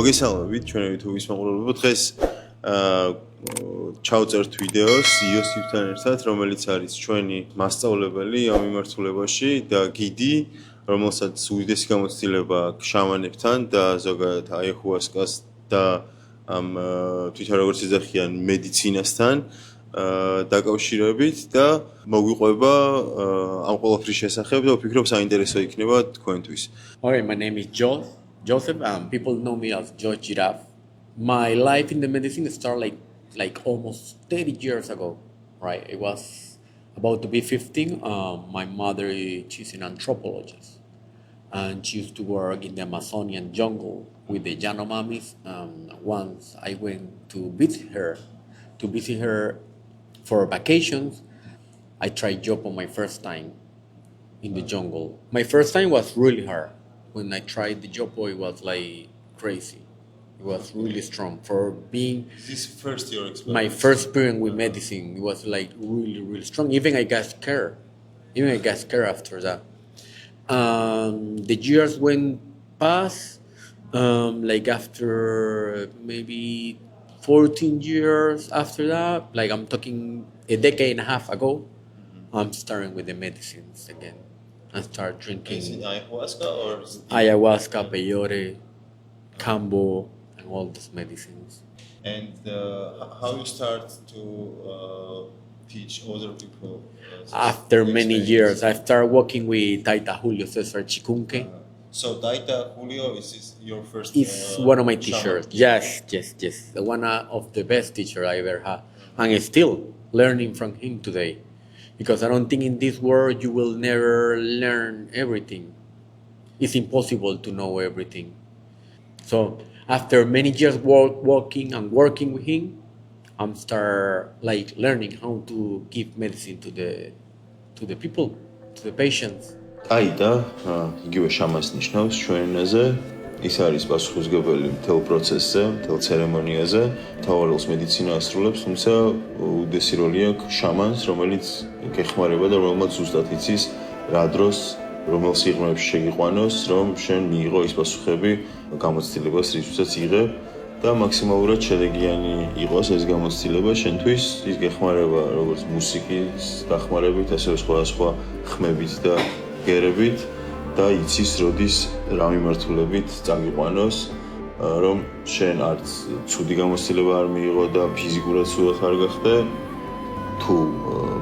მოგესალმებით ჩვენი YouTube-ის მაყურებელო. დღეს ჩავწერთ ვიდეოს იოსიფთან ერთად, რომელიც არის ჩვენი მასწავლებელი ამ მიმართულებაში და გიდი, რომელსაც უდიდესი გამოცდილება აქვს შამანებთან და ზოგადად აიაჰუასკას და ამ თვითონ როგორც ეძახიან მედიცინასთან დაკავშირებით და მოგვიყვება ამ ყველაფრის შესახებ და ვფიქრობ საინტერესო იქნება თქვენთვის. Okay, my name is Joseph. People know me as Joe Giraffe. My life in the medicine started like almost 30 years ago, right? It was about to be 15. My mother, she's an anthropologist, and she used to work in the Amazonian jungle with the Yanomamis. Once I went to visit her for vacations. I tried Jopo my first time in the jungle. My first time was really hard. When I tried the Jopo, it was like crazy. It was really strong for being This first your experience? my first experience with medicine. It was like really, really strong. Even I got scared. After that. The years went past. Like after maybe 14 years after that, like I'm talking a decade and a half ago, I'm starting with the medicines again. I start drinking Is it ayahuasca or ayahuasca, peyote, cambo, and all these medicines. And how you start to teach other people? After many years, I started working with Taita Julio Cesar Chicunque. So Taita Julio is your first He's one of my shaman? teachers. Yes. One of the best teachers I ever had. And I'm still learning from him today. Because I don't think in this world you will never learn everything. It's impossible to know everything. So after many years working with him, I'm start like learning how to give medicine to the people, to the patients. Taita, იგივე შამანს ნიშნავს ჩვენ ენაზე. ის არის პასუხისმგებელი მთელ პროცესზე, მთელ ცერემონიაზე, მთავარ როლს მედიცინა ასრულებს, თუმცა უდიდესი როლი აქვს შამანს, რომელიც გეხმარება და რომელმაც ზუსტად იცის რა დროს, რომელ სიღრმეებში შეგიყვანოს, რომ შენ მიიღო ის პასუხები გამოცდილებას, რისთვისაც იღებ და მაქსიმალურად შედეგიანი იყოს ეს გამოცდილება შენთვის, ის გეხმარება როგორც მუსიკის დახმარებით, ასევე სხვადასხვა ხმებით და გერებით და იცის როდის რა მიმართულებით წაგიყვანოს, რომ შენ არც ცუდი გამოცდილება არ მიიღო და ფიზიკურად სულად არ გახდე, თუ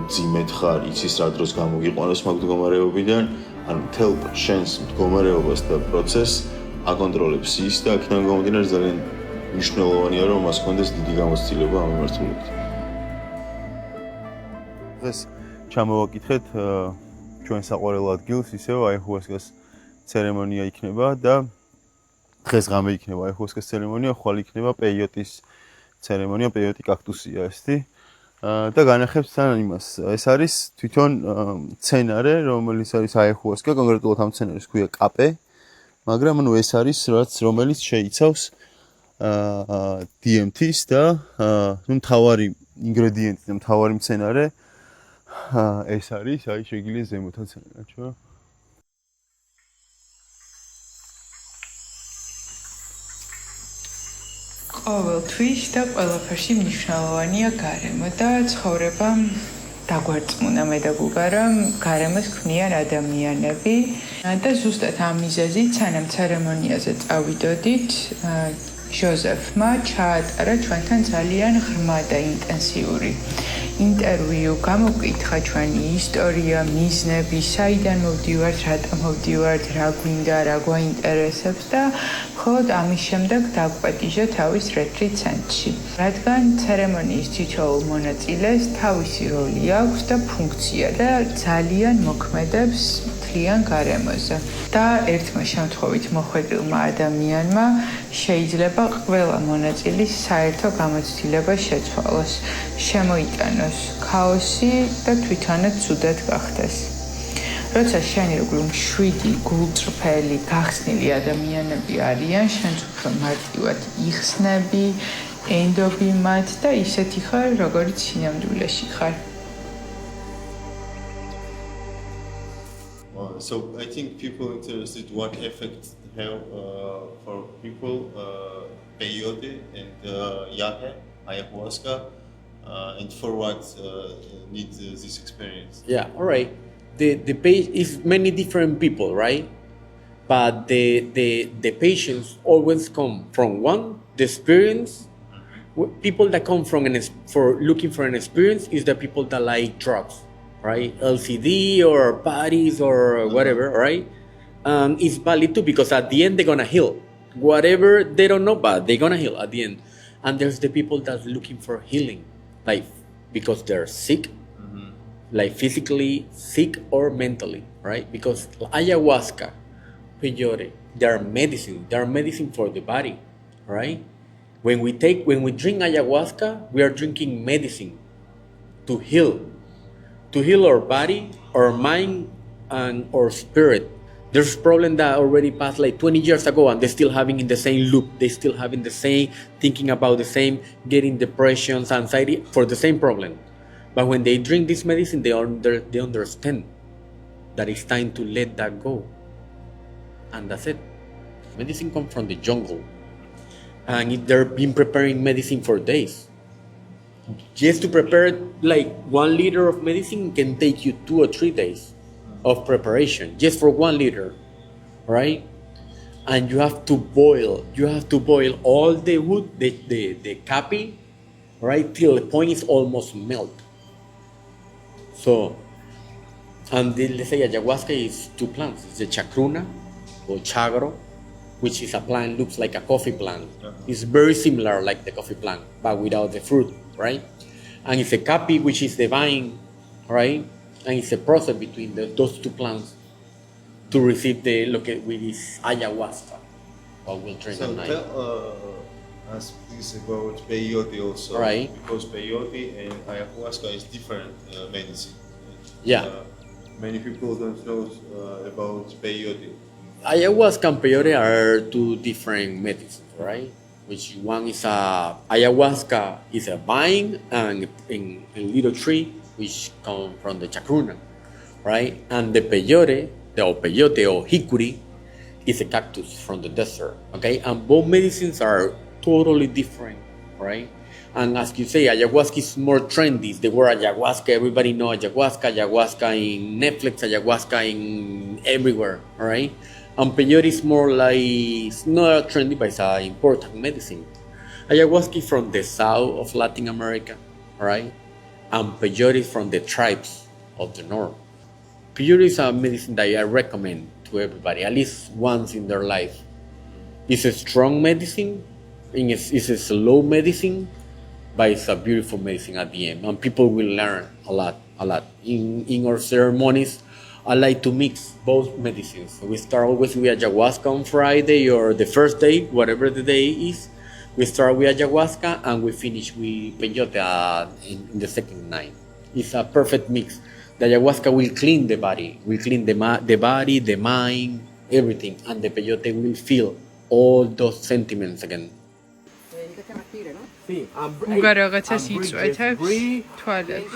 მძიმედ ხარ, იცის რა დროს გამოგიყვანოს მაგ მდგომარეობიდან, ან მთელ შენს მდგომარეობას და პროცესს აკონტროლებს ის და აქედან გამომდინარე ძალიან მნიშვნელოვანია, რომ მას ჰქონდეს დიდი გამოცდილება ამ მიმართულებით. დღეს ჩამოვაკითხეთ ჩვენ საყვარელ ადგილს, ისევ აიაჰუასკას ცერემონია იქნება და დღეს ღამე იქნება აიაჰუასკას ცერემონია, ხვალ იქნება პეიოტის ცერემონია, პეიოტი კაქტუსია ესეთი. და განახებს თან იმას. ეს არის თვითონ მცენარე, რომელიც არის აიაჰუასკა, კონკრეტულად ამ მცენარეს ქვია კაპე, მაგრამ ანუ ეს არის რომელიც შეიცავს DMT-ს და მთავარი ინგრედიენტი და მთავარი მცენარე ეს არის, აი შეგიძლია ზემოთაც აჩვენა. ყოველთვის და ყველაფერში მნიშვნელოვანია გარემო და ცხოვრება დაგვარწმუნა მე და გუგა, რომ გარემოს ქმნიან ადამიანები და ზუსტად ამ მიზეზით სანამ ცერემონიაზე წავიდოდით, ჟოზეფმა ჩაატარა ჩვენთან ძალიან ღრმა და ინტენსიური ინტერვიუ, გამოვკითხა ჩვენი ისტორია, მიზნები, საიდან მოვდივართ, რატომ მოვდივართ, რა გვინდა, რა გვაინტერესებს და მხოლოდ ამის შემდეგ დაგვპატიჟა თავის რეტრიტ ცენტრში. რადგან ცერემონიის თითოეულ მონაწილეს თავისი როლი აქვს და ფუნქცია და ძალიან მოქმედებს მთლიან გარემოზე. და ერთმა შემთხვევით მოხვედრილმა ადამიანმა შეიძლება ყველა მონაწილის საერთო გამოცდილება შეცვალოს, შემოიტანოს ქაოსი და თვითონაც ცუდად გახდეს. როცა შენი როგორ მშვიდი, გულწრფელი, გახსნილი ადამიანები არიან, შენც უფრო მარტივად იხსნები, ენდობი მათ და ისეთი ხარ, როგორც სინამდვილეში ხარ. So I think people interested what effect have for people peyote and yahe, ayahuasca, and for what need this experience. Yeah, all right. The page is many different people, right? But the patients always come from one, the experience. People that come from for looking for an experience is the people that like drugs, right? LCD or parties or whatever, right? It's valid too because at the end they're gonna heal. Whatever they don't know, but they're gonna heal at the end. And there's the people that's looking for healing, like because they're sick, like physically sick or mentally, right? Because ayahuasca, peyote, they are medicine for the body, right? When we drink ayahuasca, we are drinking medicine to heal our body, our mind, and our spirit. There's a problem that already passed like 20 years ago, and they're still having in the same loop. They're still having the same, thinking about the same, getting depressions, anxiety for the same problem. But when they drink this medicine, they understand that it's time to let that go. And that's it. Medicine comes from the jungle. And they've been preparing medicine for days. Just to prepare like 1 liter of medicine can take you 2 or 3 days of preparation, just for 1 liter, right? And you have to boil all the wood, the capi, right, till the point is almost melt. So, and let's say ayahuasca is 2 plants. It's the chacruna or chagro, which is a plant, looks like a coffee plant. It's very similar like the coffee plant, but without the fruit, right? And it's a capi, which is the vine, right? And it's a process between those 2 plants to receive with this ayahuasca, what we'll drink at night. Tell us please about peyote also, Right. Because peyote and ayahuasca is different medicine. Yeah. Many people don't know about peyote. Ayahuasca and peyote are 2 different medicines, right? Which one is ayahuasca is a vine and a little tree which come from the chacruna, right? And the peyote or hickory is a cactus from the desert, okay? And both medicines are totally different, right? And as you say, ayahuasca is more trendy. The word ayahuasca, everybody know ayahuasca in Netflix, ayahuasca in everywhere, all right? And peyote is more like, it's not trendy, but it's an important medicine. Ayahuasca is from the south of Latin America, right? And peyote is from the tribes of the north. Peyote is a medicine that I recommend to everybody, at least once in their life. It's a strong medicine, it's a slow medicine, but it's a beautiful medicine at the end. And people will learn a lot. In our ceremonies, I like to mix both medicines. We start always with ayahuasca on Friday or the first day, whatever the day is. We start with ayahuasca and we finish with peyote in the second night. It's a perfect mix. The ayahuasca will clean the body, the body, the mind, everything. And the peyote will feel all those sentiments again. უგა რაღაცას იწვეთებს თვალებს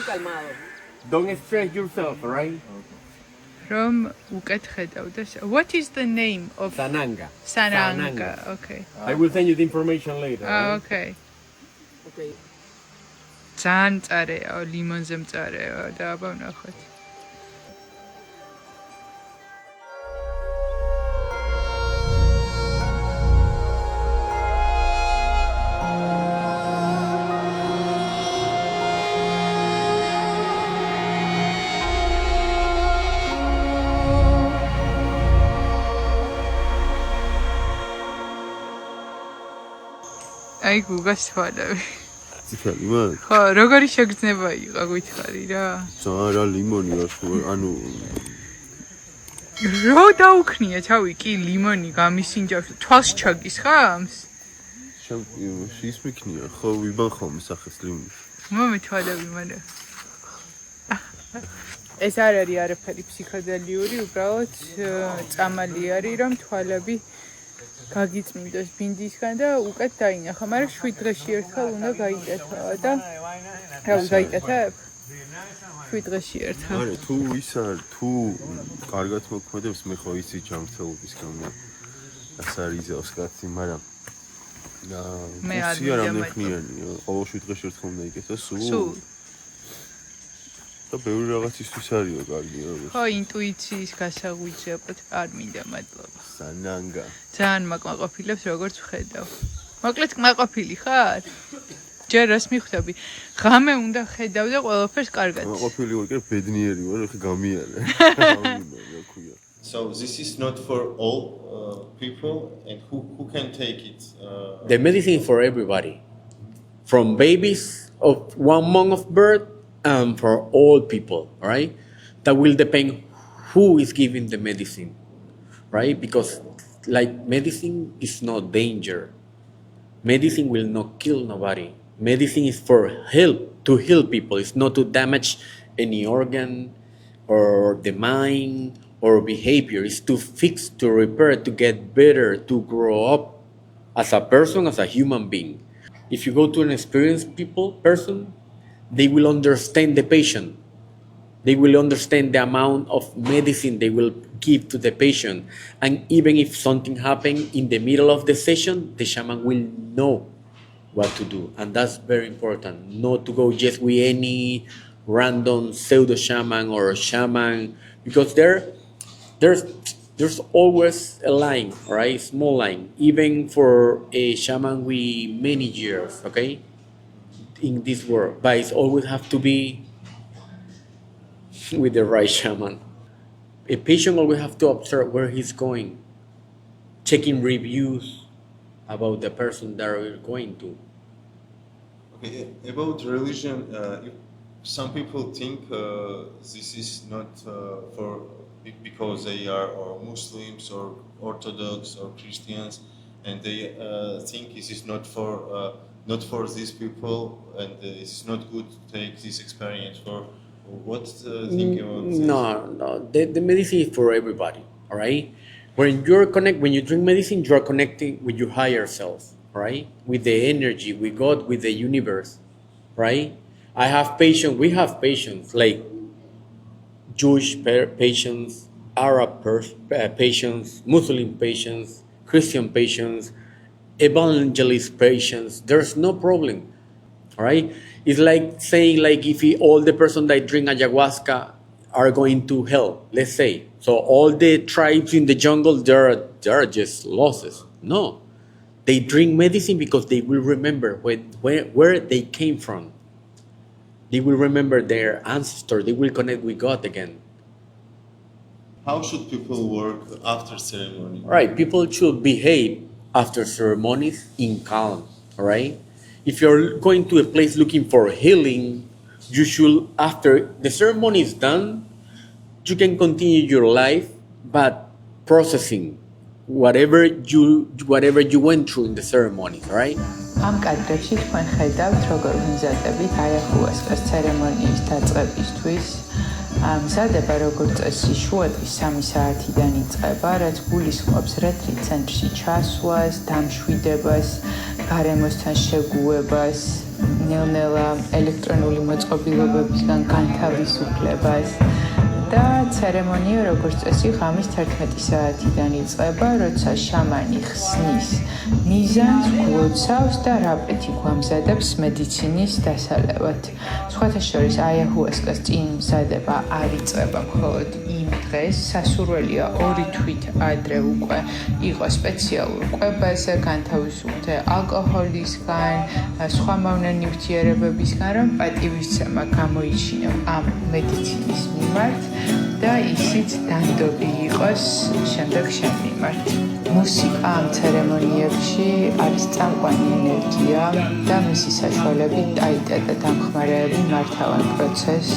Don't stress yourself, right? რომ უკეთ ხედავდეს. What is the name of Sananga. Sananga? Okay. I will send you the information later. Okay. ძალიან მწარეა, ლიმონზე მწარეა და აბა ვნახოთ. აი გუგას თვალები. წითელი მაგ? ხო, როგორი შეგრძნება იყო გითხარი რა. რა ლიმონი რა ხო, ანუ რო დაუქნია თავი კი ლიმონი გამისინჯავს, თვალს ჩაგისხამს? ის მიქნია, ხო, ვიბან ხოლმე სახეს ლიმონი. მომე თვალები მანე. ეს არ არის არაფერი ფსიქოდელიური, უბრალოდ წამალი არის, რომ თვალები გაგიწმინდოს ბინდისგან და უკეთ დაინახა, მაგრამ 7 დღეში ერთხელ უნდა გაიტეთა და რა გაიტეთა? დღეში ერთხელ. არა, თუ ის არ თუ კარგად მოქმედებს, მე ხო იცი ჯანმრთელობის გამო. ეს არის იზავს კაცი, მაგრამ მე არ მიხნიანი, ყოველ 7 დღეში ერთხელ უნდა იკეთო სულ. და ბევრი რაღაცისთვის არისო კარგი როგორც. ხო, ინტუიციის გასაღვიძებლად არ მინდა მადლობა. სანანგა. ძალიან მაკმაყოფილებს როგორც ვხედავ. მოკლედ კმაყოფილი ხარ? ჯერ რას მიხვდები? ღამე უნდა ხედავ და ყველაფერს კარგად. მაკმაყოფილი ვარ, კი ბედნიერი ვარ, ხე გამიარე. So this is not for all people, and who can take it? The medicine is for everybody, from babies of 1 month of birth and for old people, right? That will depend who is giving the medicine, right? Because like medicine is not danger. Medicine will not kill nobody. Medicine is for help, to heal people. It's not to damage any organ or the mind or behavior. It's to fix, to repair, to get better, to grow up as a person, as a human being. If you go to an experienced person, they will understand the patient. They will understand the amount of medicine they will give to the patient. And even if something happens in the middle of the session, the shaman will know what to do. And that's very important. Not to go just with any random pseudo shaman or shaman, because there's always a line, right? Small line, even for a shaman with many years, okay? In this world, but it always have to be with the right shaman. A patient always have to observe where he's going, checking reviews about the person that we're going to. Okay, about religion, some people think this is not for because they are or Muslims or Orthodox or Christians, and they think this is not for these people, and it's not good to take this experience for. What think about this? No. The medicine is for everybody. All right. When you drink medicine, you are connecting with your higher self, right? With the energy, with God, with the universe, right? We have patients like Jewish patients, Arab patients, Muslim patients, Christian patients, evangelist patients. There's no problem, all right? It's like saying if all the person that drink ayahuasca are going to hell, let's say. So all the tribes in the jungle, they are just losses. No, they drink medicine because they will remember where they came from. They will remember their ancestors. They will connect with God again. How should people work after ceremony? Right, people should behave after ceremonies in calm. All right. If you're going to a place looking for healing, you should, after the ceremony is done, you can continue your life, but processing whatever you went through in the ceremony, right? ამ კადრებში თქვენ ხედავთ, როგორ ვიმზადებით აიაჰუასკას ცერემონიის დაწყებისთვის. მზადება როგორც წესი შუადღის 3 საათიდან იწყება, რაც გულისხმობს რეტრით ცენტრში ჩასვლას, დამშვიდებას, გარემოსთან შეგუებას, ნელ-ნელა ელექტრონული მოწყობილობებისგან განთავისუფლებას. და ცერემონია როგორც წესი ღამის 11 საათიდან იწყება, როცა შამანი ხსნის მიზანს, გვოცავს და რაპეთი გვამზადებს მედიცინის დასალევად. სხვათა შორის აიაჰუასკას წინ მზადება არ იწყება მხოლოდ იმ დღეს, სასურველია 2 თვით ადრე უკვე იყო სპეციალურ კვებაზე, განთავისუფლდე ალკოჰოლისგან, სხვა მავნე ნივთიერებებისგან, რომ პატივისცემა გამოიჩინა ამ მედიცინის მიმართ და ისიც დანდობი იყოს შემდეგ შენ მიმართ. მუსიკა ამ ცერემონიებში არის წამყვანი ენერგია და მისი საშუალებით ტაიტა და დამხმარეები მართავენ პროცესს,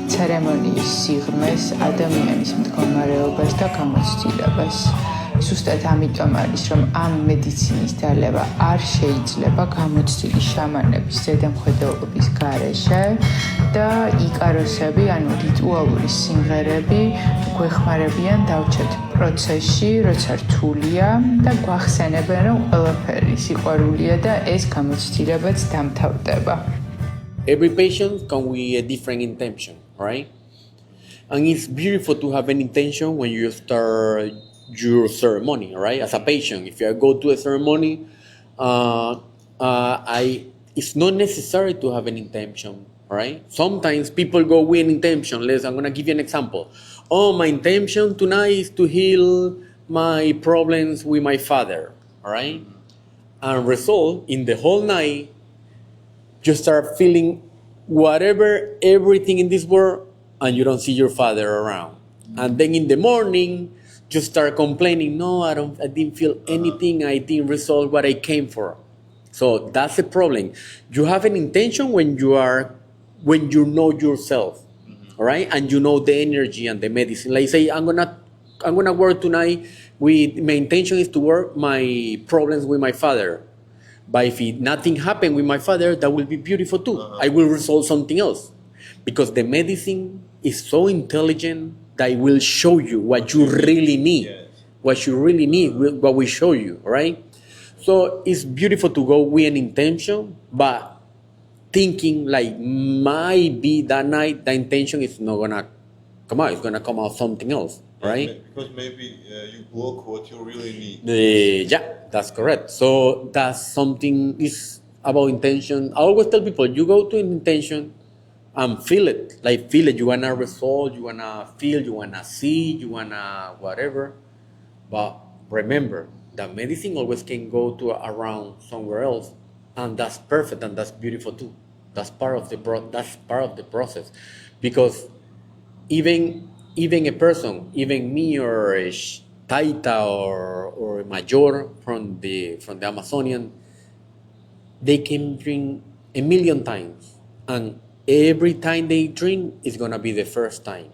ცერემონიის სიღრმეს, ადამიანის მდგომარეობას და გამოცდილებას. ზუსტად ამიტომ არის, რომ ამ მედიცინის დალევა არ შეიძლება გამოცდილი შამანების ზედამხედველობის გარეშე და იკაროსები, ანუ რიტუალური სიმღერები გვეხმარებიან დავჩეთ პროცესში, როცა რთულია და გვახსენებენ, რომ ყველაფერი სიყვარულია და ეს გამოცდილებაც დამთავრდება. every patient comes with a different intention, right? And it's beautiful to have an intention when you start your ceremony, right? As a patient, if you go to a ceremony, it's not necessary to have an intention, right? Sometimes people go with an intention. I'm gonna give you an example. Oh, my intention tonight is to heal my problems with my father, all right? And result in the whole night, you start feeling everything in this world, and you don't see your father around. And then in the morning, you start complaining, no, I didn't feel anything, I didn't resolve what I came for. So that's the problem. You have an intention when you know yourself, all right? And you know the energy and the medicine. Like say, I'm gonna work tonight with my intention is to work my problems with my father. But if nothing happened with my father, that will be beautiful too. I will resolve something else. Because the medicine is so intelligent that it will show you what you really need. Yes. What you really need, what we show you, right? So it's beautiful to go with an intention, but thinking like might be that night, the intention is not gonna come out. It's gonna come out something else, right? Because maybe you block what you really need. Yeah, that's correct. So that's something is about intention. I always tell people, you go to an intention and feel it. Like feel it. You wanna resolve, you wanna feel, you wanna see, you wanna whatever. But remember, that medicine always can go to around somewhere else, and that's perfect and that's beautiful too. That's part of the process, because even a person, even me or a Taita or a Major from the Amazonian, they can drink 1,000,000 times, and every time they drink is gonna be the first time.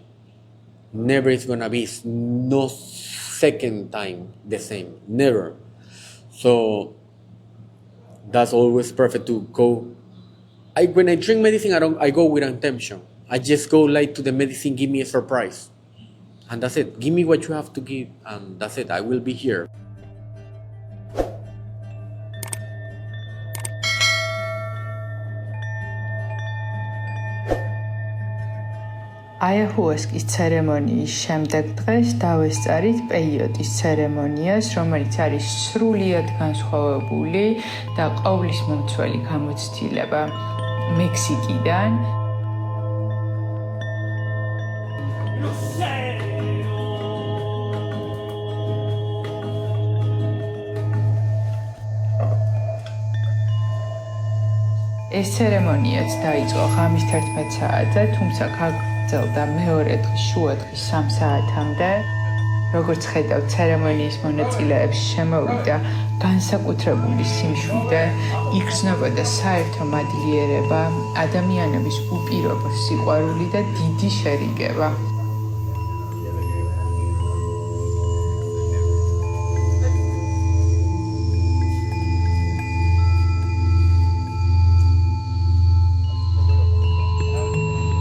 Never is gonna be no second time the same, never. So that's always perfect to go. When I drink medicine, I go with intention. I just go like to the medicine, give me a surprise, and that's it. Give me what you have to give, and that's it. I will be here. აიაჰუასკის ცერემონიის შემდეგ დღეს დავესწარით პეიოტის ცერემონიას, რომელიც არის სრულიად განსხვავებული და ყოვლისმომცველი გამოცდილება მექსიკიდან. ეს ცერემონიაც დაიწყო ღამის 11 საათზე, თუმცა გაგრძელდა მეორე დღის შუა დღის 3 საათამდე. როგორც ხედავთ, ცერემონიის მონაწილეებს შემოვიდა განსაკუთრებული სიმშვიდე, იგრძნობოდა საერთო მადლიერება, ადამიანების უპირობო სიყვარული და დიდი შერიგება.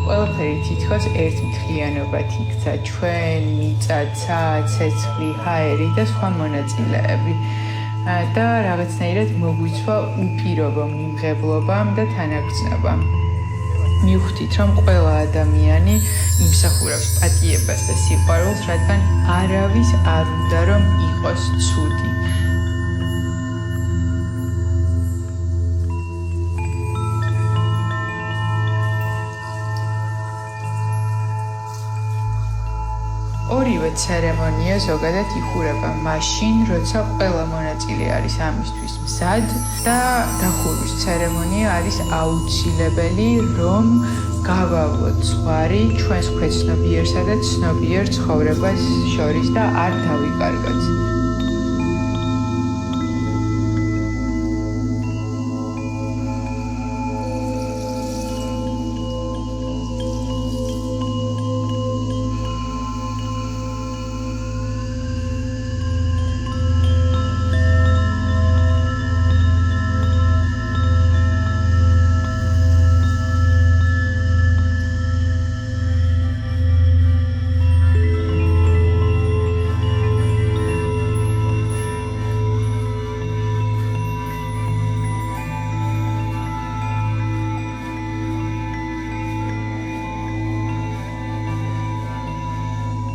ყველაფერი თითქოს ერთმთლიანობად იქცა, ჩვენ, მიწაცა, ცეცხლი, ჰაერი და სხვა მონაწილეები. და რაღაცნაირად მოგვიცვა უპირობო მიმღებლობამ და თანაგრძნობამ. მივხვდით, რომ ყველა ადამიანი იმსახურავს პატიებას და სიყვარულს, რადგან არავის არ უნდა რომ იყოს ცუდი. ორივე ცერემონია ზოგადად იხურება მაშინ, როცა ყველა მონაწილე არის ამისთვის მზად და დახურვის ცერემონია არის აუცილებელი, რომ გავავლოთ ზღვარი ჩვენს ქვეცნობიერსა და ცნობიერ ცხოვრებას შორის და არ დავიკარგოთ.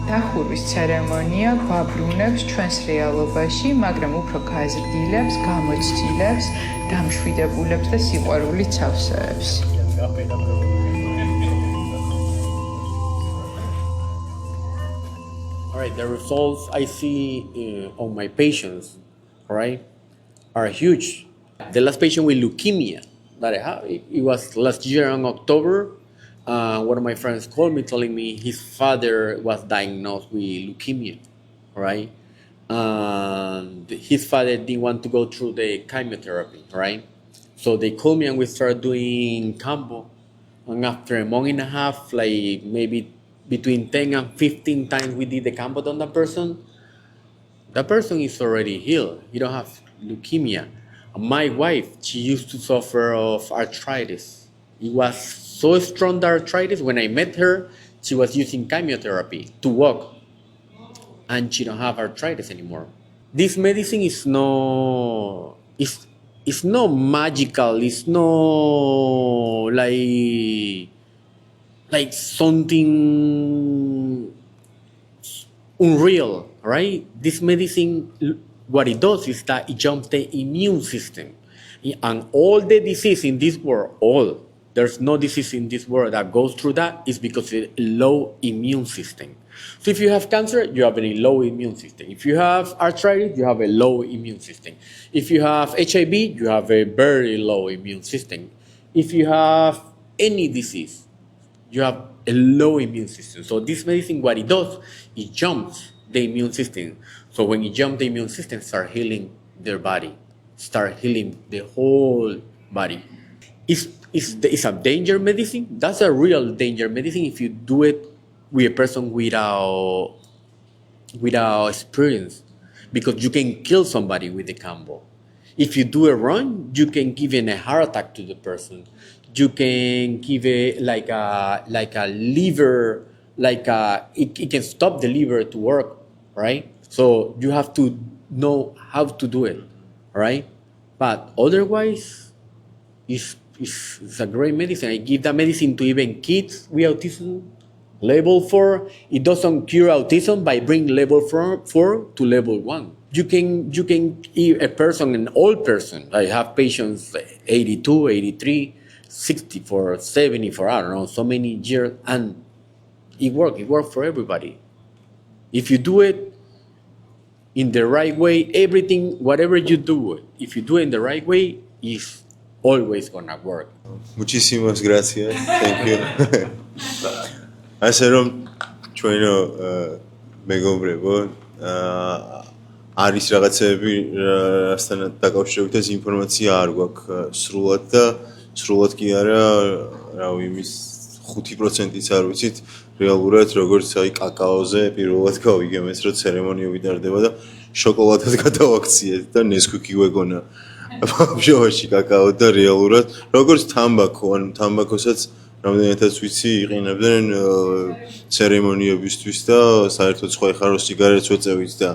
დახურვის ცერემონია გვაბრუნებს ჩვენს რეალობაში, მაგრამ უფრო გაზრდილებს, გამოცდილებს, დამშვიდებულებს და სიყვარულით სავსეებს. All right, the results I see on my patients, right, are huge. The last patient with leukemia that I have, it was last year in October. One of my friends called me telling me his father was diagnosed with leukemia, right? And his father didn't want to go through the chemotherapy, right? So they called me and we started doing combo. And after a month and a half, like maybe between 10 and 15 times we did the combo on that person. That person is already healed. He don't have leukemia. My wife, she used to suffer of arthritis. It was so strong, the arthritis. When I met her, she was using chemotherapy to walk. And she don't have arthritis anymore. This medicine is it's not magical. It's not like something unreal, right? This medicine, what it does is that it jumps the immune system. And all the disease in this world, there's no disease in this world that goes through that, is because of a low immune system. So if you have cancer, you have a low immune system. If you have arthritis, you have a low immune system. If you have HIV, you have a very low immune system. If you have any disease, you have a low immune system. So this medicine, what it does, it jumps the immune system. So when it jumps the immune system, start healing their body, start healing the whole body. It's a danger medicine. That's a real danger medicine if you do it with a person without experience, because you can kill somebody with the combo. If you do it wrong, you can give a heart attack to the person. You can give it like a liver, it can stop the liver to work, right? So you have to know how to do it, right? But otherwise, it's a great medicine. I give that medicine to even kids with autism. Level 4, it doesn't cure autism by bringing level 4 to level 1. You can a person, an old person. I have patients 82, 83, 64, 74, I don't know, so many years, and it works. It works for everybody. If you do it in the right way, everything, whatever you do, if you do it in the right way, it's always gonna work. Muchísimas gracias. Thank you. ასე რომ ჩვენო მეგობრებო, არის რაღაცები, რასთან დაკავშირებით ეს ინფორმაცია არ გვაქვს სრულად და სრულად კი არა, რავი, იმის 5%-იც არ ვიცით, რეალურად როგორც აი კაკაოზე პირველად გავიგემეს, რომ ცერემონია ვიტარდება და შოკოლადად გადავაქციეთ და ნესკვიკი გვეგონა. ბავშვობაში კაკაო და რეალურად როგორც თამბაქო, ან თამბაქოსაც რამდენადაც ვიცი იყენებდნენ ცერემონიებისთვის და საერთოდ სხვა ხარო სიგარეტს ვეწევით და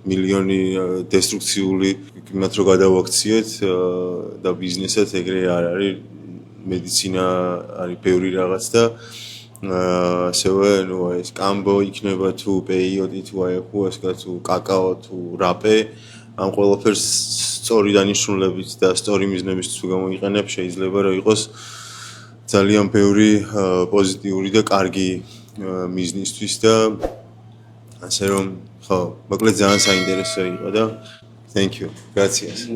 მილიონი დესტრუქციული იმათ რო გადავაქციეთ და ბიზნესად ეგრე არ არის, მედიცინა არის ბევრი რაღაც და ასევე ნუ ეს კამბო იქნება თუ პეიოტი თუ აიხუასკა თუ კაკაო თუ რაპე, ამ ყველაფერს სწორი დანიშნულებით და სწორი მიზნებისთვის თუ გამოიყენებ, შეიძლება რომ იყოს ძალიან ბევრი პოზიტიური და კარგი მიზნისთვის და ასე რომ ხო, მოკლედ ძალიან საინტერესო იყო და thank you. Gracias.